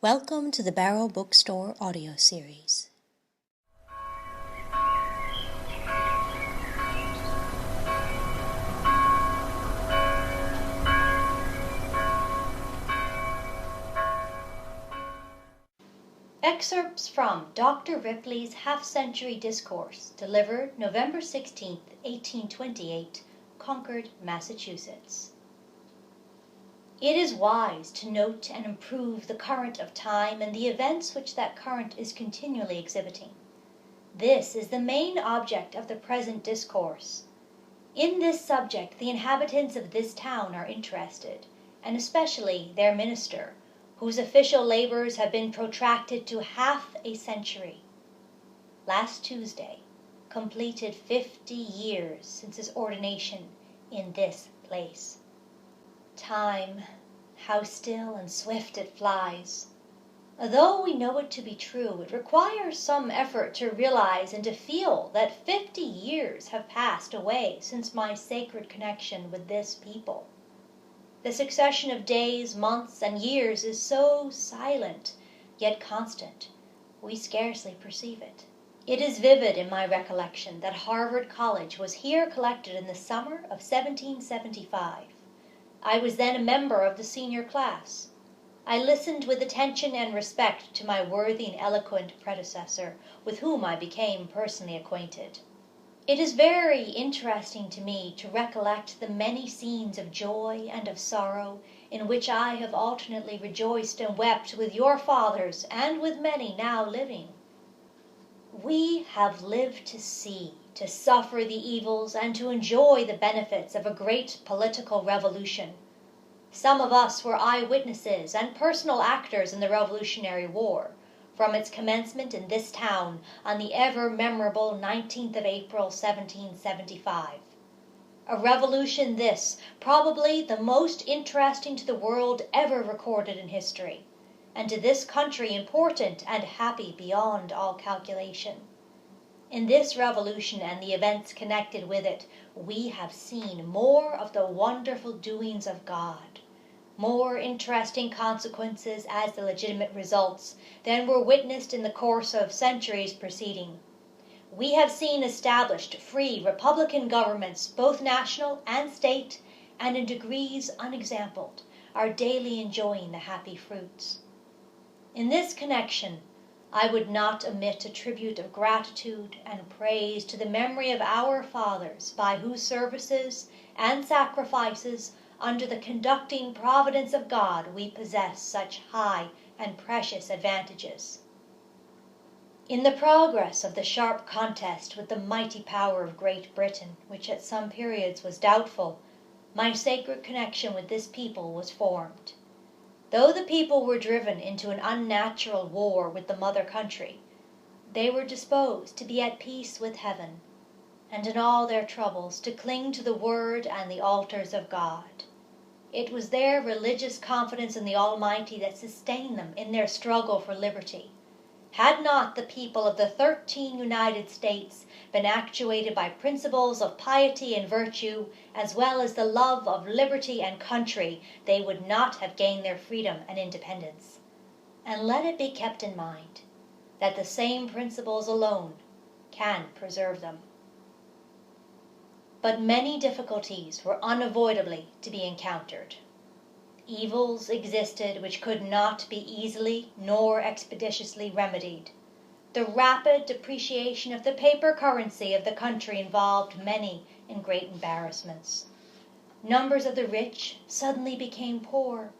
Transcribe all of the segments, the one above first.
Welcome to the Barrow Bookstore audio series. Excerpts from Dr. Ripley's half-century Discourse, delivered November 16, 1828, Concord, Massachusetts. It is wise to note and improve the current of time and the events which that current is continually exhibiting. This is the main object of the present discourse. In this subject the inhabitants of this town are interested, and especially their minister, whose official labors have been protracted to half a century. Last Tuesday completed 50 years since his ordination in this place. Time, how still and swift it flies. Though we know it to be true, it requires some effort to realize and to feel that 50 years have passed away since my sacred connection with this people. The succession of days, months, and years is so silent, yet constant, we scarcely perceive it. It is vivid in my recollection that Harvard College was here collected in the summer of 1775. I was then a member of the senior class. I listened with attention and respect to my worthy and eloquent predecessor, with whom I became personally acquainted. It is very interesting to me to recollect the many scenes of joy and of sorrow in which I have alternately rejoiced and wept with your fathers and with many now living. We have lived to see, to suffer the evils, and to enjoy the benefits of a great political revolution. Some of us were eyewitnesses and personal actors in the Revolutionary War, from its commencement in this town on the ever-memorable 19th of April, 1775. A revolution this, probably the most interesting to the world ever recorded in history, and to this country important and happy beyond all calculation. In this revolution and the events connected with it, we have seen more of the wonderful doings of God, more interesting consequences as the legitimate results than were witnessed in the course of centuries preceding. We have seen established free republican governments, both national and state, and in degrees unexampled, are daily enjoying the happy fruits. In this connection, I would not omit a tribute of gratitude and praise to the memory of our fathers, by whose services and sacrifices, under the conducting providence of God, we possess such high and precious advantages. In the progress of the sharp contest with the mighty power of Great Britain, which at some periods was doubtful, my sacred connection with this people was formed. Though the people were driven into an unnatural war with the mother country, they were disposed to be at peace with heaven, and in all their troubles to cling to the word and the altars of God. It was their religious confidence in the Almighty that sustained them in their struggle for liberty. Had not the people of the 13 United States been actuated by principles of piety and virtue, as well as the love of liberty and country, they would not have gained their freedom and independence. And let it be kept in mind that the same principles alone can preserve them. But many difficulties were unavoidably to be encountered. Evils existed which could not be easily nor expeditiously remedied. The rapid depreciation of the paper currency of the country involved many and great embarrassments. Numbers of the rich suddenly became poor,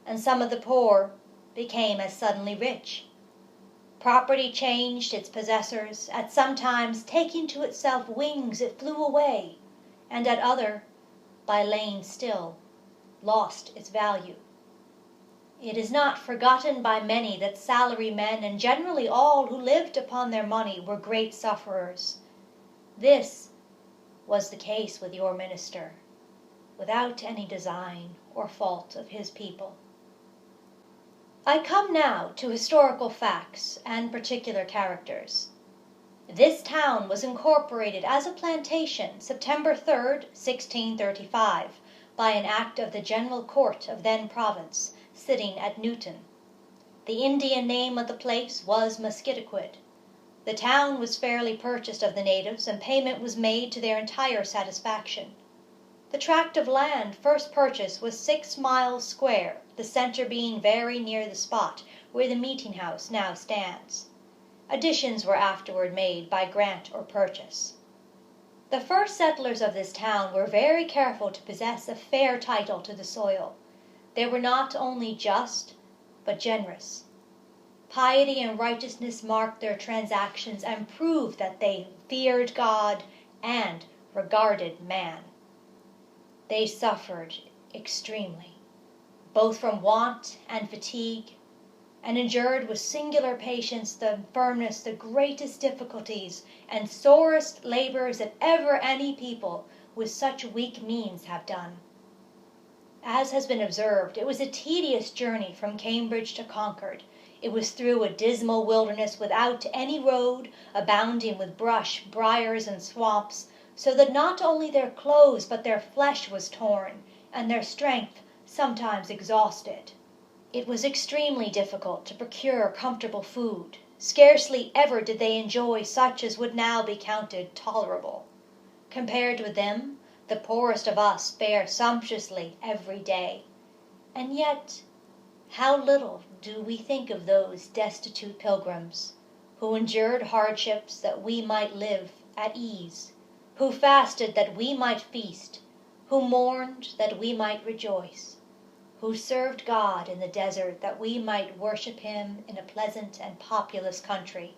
and some of the poor became as suddenly rich. Property changed its possessors, at some times taking to itself wings it flew away, and at other, by laying still, lost its value. It is not forgotten by many that salary men and generally all who lived upon their money were great sufferers. This was the case with your minister, without any design or fault of his people. I come now to historical facts and particular characters. This town was incorporated as a plantation September 3rd, 1635, by an act of the General Court of then province, sitting at Newton. The Indian name of the place was Musketaquid. The town was fairly purchased of the natives, and payment was made to their entire satisfaction. The tract of land first purchased was 6 miles square, the center being very near the spot where the meeting house now stands. Additions were afterward made by grant or purchase. The first settlers of this town were very careful to possess a fair title to the soil. They were not only just, but generous. Piety and righteousness marked their transactions and proved that they feared God and regarded man. They suffered extremely, both from want and fatigue, and endured with singular patience and firmness the greatest difficulties and sorest labors that ever any people with such weak means have done. As has been observed, it was a tedious journey from Cambridge to Concord. It was through a dismal wilderness without any road, abounding with brush, briars, and swamps, so that not only their clothes but their flesh was torn, and their strength sometimes exhausted. It was extremely difficult to procure comfortable food. Scarcely ever did they enjoy such as would now be counted tolerable. Compared with them, the poorest of us fare sumptuously every day. And yet, how little do we think of those destitute pilgrims, who endured hardships that we might live at ease, who fasted that we might feast, who mourned that we might rejoice, who served God in the desert that we might worship him in a pleasant and populous country.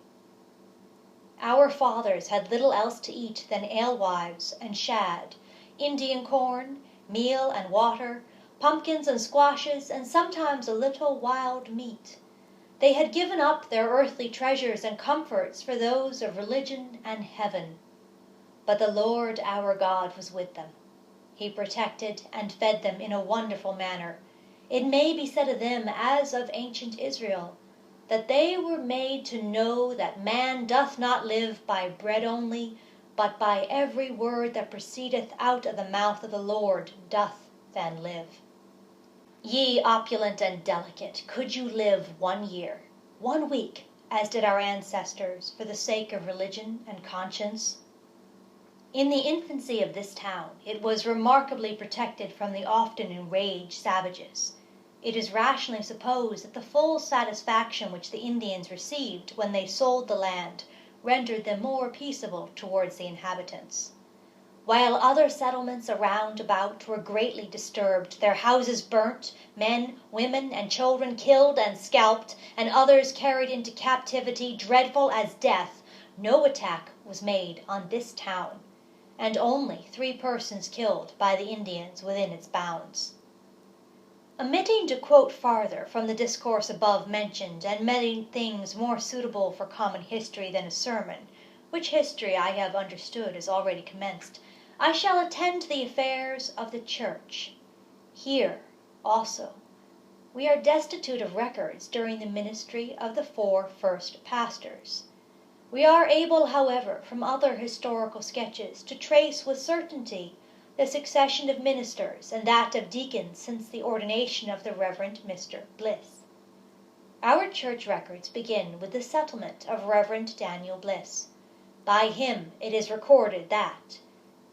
Our fathers had little else to eat than alewives and shad, Indian corn, meal and water, pumpkins and squashes, and sometimes a little wild meat. They had given up their earthly treasures and comforts for those of religion and heaven. But the Lord our God was with them. He protected and fed them in a wonderful manner. It may be said of them, as of ancient Israel, that they were made to know that man doth not live by bread only, but by every word that proceedeth out of the mouth of the Lord doth then live. Ye opulent and delicate, could you live 1 year, 1 week, as did our ancestors, for the sake of religion and conscience? In the infancy of this town, it was remarkably protected from the often enraged savages. It is rationally supposed that the full satisfaction which the Indians received when they sold the land rendered them more peaceable towards the inhabitants. While other settlements around about were greatly disturbed, their houses burnt, men, women, and children killed and scalped, and others carried into captivity dreadful as death, no attack was made on this town, and only 3 persons killed by the Indians within its bounds. Omitting to quote farther from the discourse above mentioned, and many things more suitable for common history than a sermon, which history I have understood is already commenced, I shall attend to the affairs of the church. Here, also, we are destitute of records during the ministry of the 4 first pastors. We are able, however, from other historical sketches, to trace with certainty the succession of ministers and that of deacons since the ordination of the Reverend Mr. Bliss. Our church records begin with the settlement of Reverend Daniel Bliss. By him it is recorded that,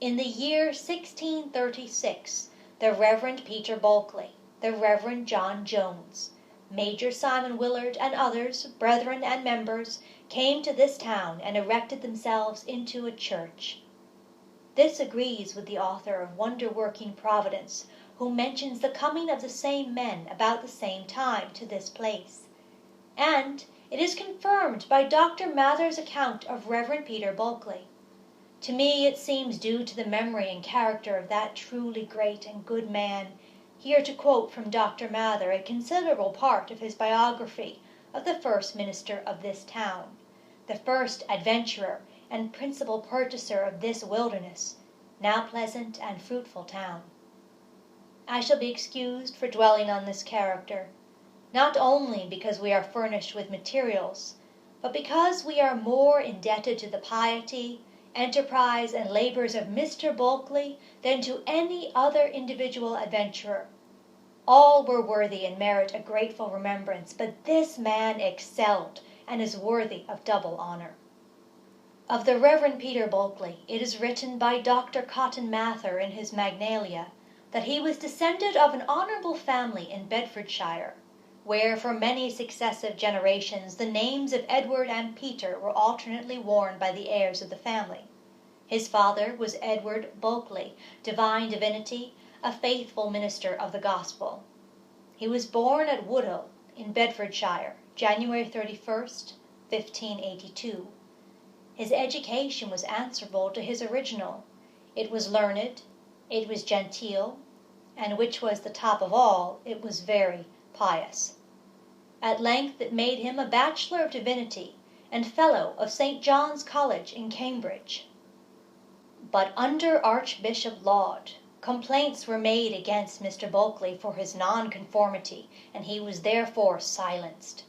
in the year 1636, the Reverend Peter Bulkley, the Reverend John Jones, Major Simon Willard, and others, brethren and members, came to this town and erected themselves into a church. This agrees with the author of Wonder-working Providence, who mentions the coming of the same men about the same time to this place. And it is confirmed by Dr. Mather's account of Reverend Peter Bulkley. To me it seems due to the memory and character of that truly great and good man, here to quote from Dr. Mather a considerable part of his biography of the first minister of this town, the first adventurer and principal purchaser of this wilderness, now pleasant and fruitful town. I shall be excused for dwelling on this character, not only because we are furnished with materials, but because we are more indebted to the piety, enterprise, and labors of Mr. Bulkley than to any other individual adventurer. All were worthy and merit a grateful remembrance, but this man excelled and is worthy of double honor. Of the Reverend Peter Bulkeley, it is written by Dr. Cotton Mather in his Magnalia that he was descended of an honorable family in Bedfordshire, where for many successive generations the names of Edward and Peter were alternately worn by the heirs of the family. His father was Edward Bulkeley, divine divinity, a faithful minister of the gospel. He was born at Woodhull in Bedfordshire, January 31st, 1582. His education was answerable to his original. It was learned, it was genteel, and which was the top of all, it was very pious. At length it made him a Bachelor of Divinity and Fellow of St. John's College in Cambridge. But under Archbishop Laud, complaints were made against Mr. Bulkeley for his nonconformity, and he was therefore silenced.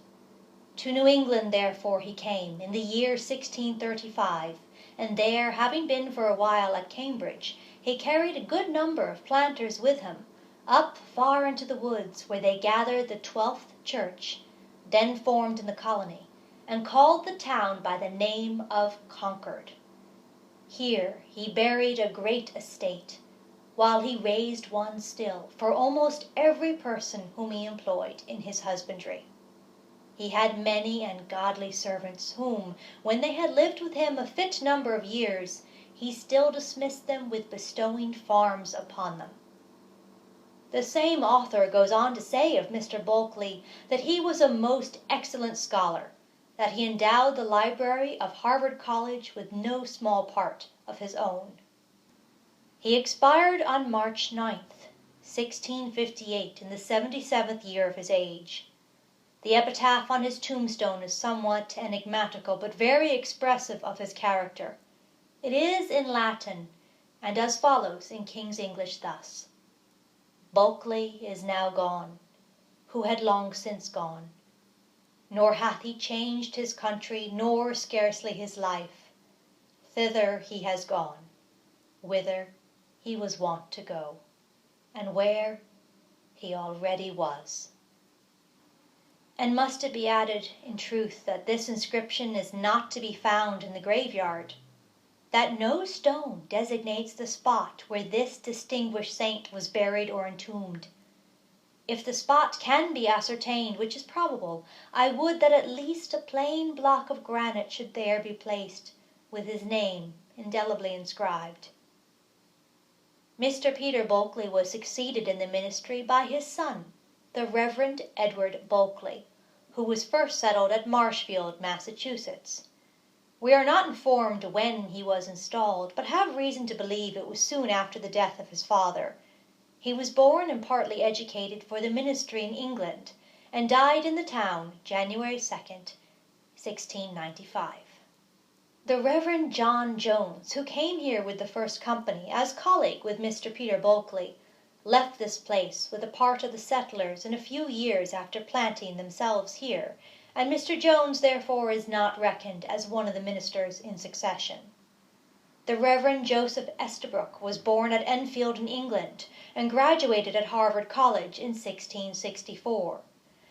To New England, therefore, he came in the year 1635, and there, having been for a while at Cambridge, he carried a good number of planters with him, up far into the woods, where they gathered the 12th Church, then formed in the colony, and called the town by the name of Concord. Here he buried a great estate, while he raised one still for almost every person whom he employed in his husbandry. He had many and godly servants, whom, when they had lived with him a fit number of years, he still dismissed them with bestowing farms upon them. The same author goes on to say of Mr. Bulkeley that he was a most excellent scholar, that he endowed the library of Harvard College with no small part of his own. He expired on March 9th, 1658, in the 77th year of his age. The epitaph on his tombstone is somewhat enigmatical, but very expressive of his character. It is in Latin, and as follows in King's English thus: Bulkeley is now gone, who had long since gone, nor hath he changed his country, nor scarcely his life. Thither he has gone, whither he was wont to go, and where he already was. And must it be added, in truth, that this inscription is not to be found in the graveyard, that no stone designates the spot where this distinguished saint was buried or entombed. If the spot can be ascertained, which is probable, I would that at least a plain block of granite should there be placed, with his name indelibly inscribed. Mr. Peter Bulkeley was succeeded in the ministry by his son, the Reverend Edward Bulkeley, who was first settled at Marshfield, Massachusetts. We are not informed when he was installed, but have reason to believe it was soon after the death of his father. He was born and partly educated for the ministry in England, and died in the town January 2nd, 1695. The Reverend John Jones, who came here with the first company as colleague with Mr. Peter Bulkeley, left this place with a part of the settlers in a few years after planting themselves here, and Mr. Jones therefore is not reckoned as one of the ministers in succession. The Reverend Joseph Estabrook was born at Enfield in England, and graduated at Harvard College in 1664.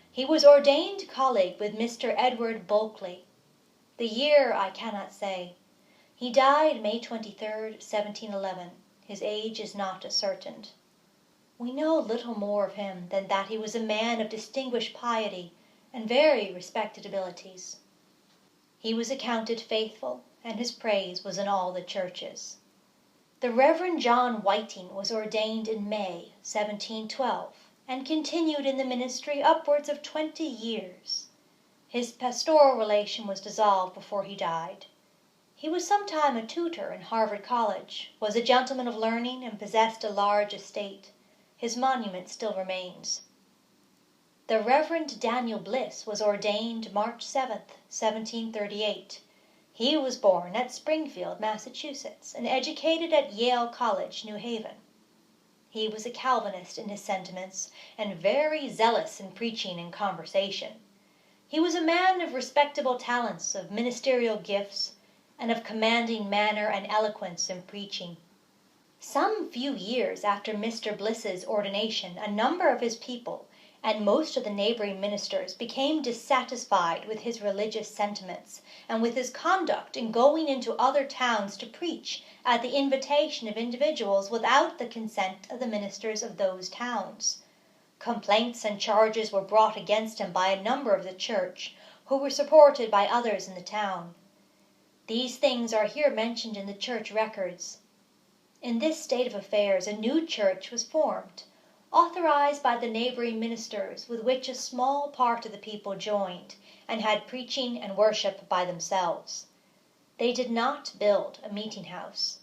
He was ordained colleague with Mr. Edward Bulkeley. The year I cannot say. He died May 23rd, 1711. His age is not ascertained. We know little more of him than that he was a man of distinguished piety and very respected abilities. He was accounted faithful, and his praise was in all the churches. The Reverend John Whiting was ordained in May 1712, and continued in the ministry upwards of 20 years. His pastoral relation was dissolved before he died. He was sometime a tutor in Harvard College, was a gentleman of learning, and possessed a large estate. His monument still remains. The Reverend Daniel Bliss was ordained March 7th, 1738. He was born at Springfield, Massachusetts, and educated at Yale College, New Haven. He was a Calvinist in his sentiments, and very zealous in preaching and conversation. He was a man of respectable talents, of ministerial gifts, and of commanding manner and eloquence in preaching. Some few years after Mr. Bliss's ordination, a number of his people, and most of the neighboring ministers, became dissatisfied with his religious sentiments and with his conduct in going into other towns to preach at the invitation of individuals without the consent of the ministers of those towns. Complaints and charges were brought against him by a number of the church, who were supported by others in the town. These things are here mentioned in the church records. In this state of affairs, a new church was formed, authorized by the neighboring ministers, with which a small part of the people joined, and had preaching and worship by themselves. They did not build a meeting house.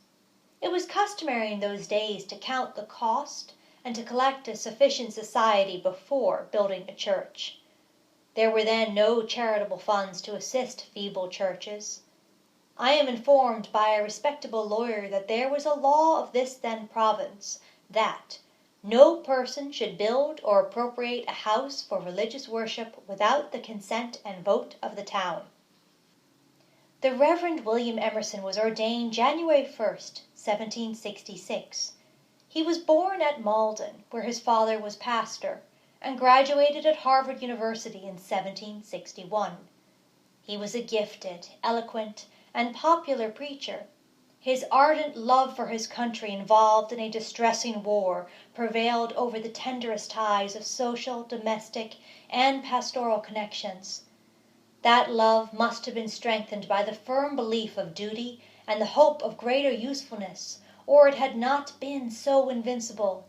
It was customary in those days to count the cost and to collect a sufficient society before building a church. There were then no charitable funds to assist feeble churches. I am informed by a respectable lawyer that there was a law of this then province that no person should build or appropriate a house for religious worship without the consent and vote of the town. The Reverend William Emerson was ordained January 1st, 1766. He was born at Malden, where his father was pastor, and graduated at Harvard University in 1761. He was a gifted, eloquent, and popular preacher. His ardent love for his country, involved in a distressing war, prevailed over the tenderest ties of social, domestic, and pastoral connections. That love must have been strengthened by the firm belief of duty and the hope of greater usefulness, or it had not been so invincible.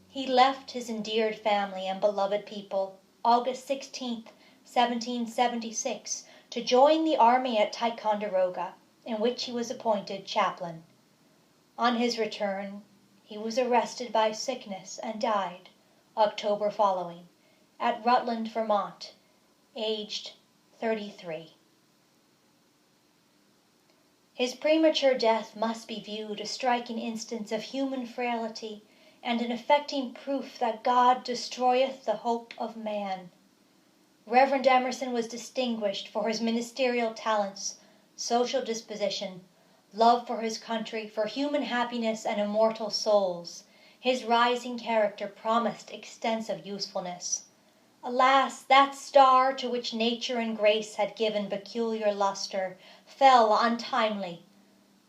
He left his endeared family and beloved people, August 16th, 1776, to join the army at Ticonderoga, in which he was appointed chaplain. On his return, he was arrested by sickness and died, October following, at Rutland, Vermont, aged 33. His premature death must be viewed a striking instance of human frailty and an affecting proof that God destroyeth the hope of man. Reverend Emerson was distinguished for his ministerial talents, social disposition, love for his country, for human happiness and immortal souls. His rising character promised extensive usefulness. Alas, that star to which nature and grace had given peculiar luster fell untimely.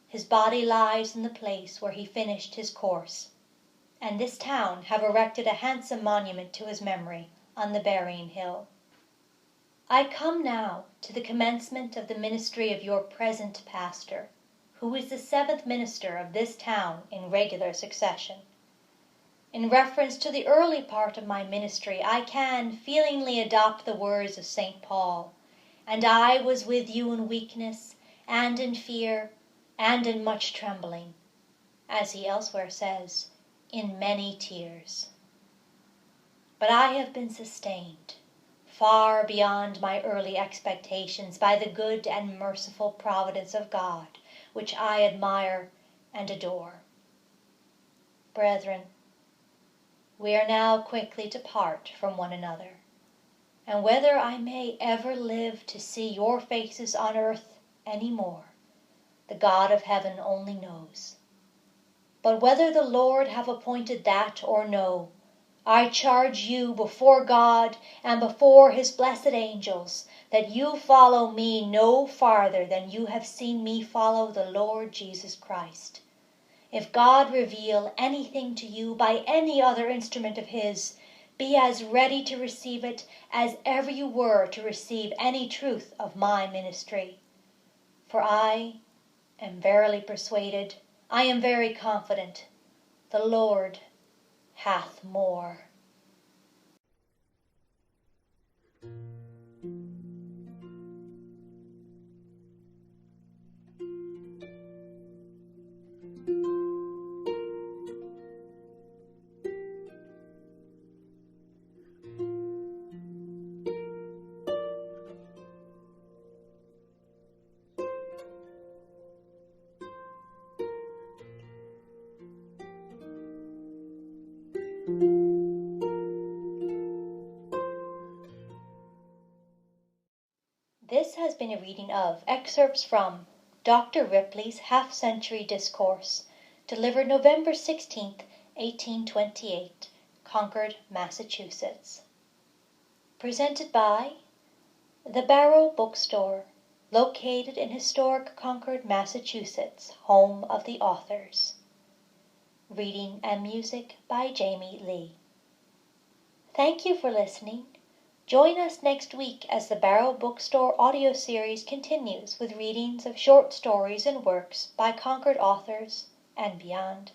His body lies in the place where he finished his course, and this town have erected a handsome monument to his memory on the burying hill. I come now to the commencement of the ministry of your present pastor, who is the 7th minister of this town in regular succession. In reference to the early part of my ministry, I can feelingly adopt the words of St. Paul, "And I was with you in weakness, and in fear, and in much trembling," as he elsewhere says, "in many tears." But I have been sustained, far beyond my early expectations, by the good and merciful providence of God, which I admire and adore. Brethren, we are now quickly to part from one another, and whether I may ever live to see your faces on earth any more, the God of heaven only knows. But whether the Lord have appointed that or no, I charge you before God and before his blessed angels that you follow me no farther than you have seen me follow the Lord Jesus Christ. If God reveal anything to you by any other instrument of his, be as ready to receive it as ever you were to receive any truth of my ministry. For I am verily persuaded, I am very confident, the Lord hath more. This has been a reading of Excerpts from Dr. Ripley's Half-Century Discourse, delivered November 16, 1828, Concord, Massachusetts. Presented by the Barrow Bookstore, located in historic Concord, Massachusetts, home of the authors. Reading and music by Jamie Lee. Thank you for listening. Join us next week as the Barrow Bookstore audio series continues with readings of short stories and works by Concord authors and beyond.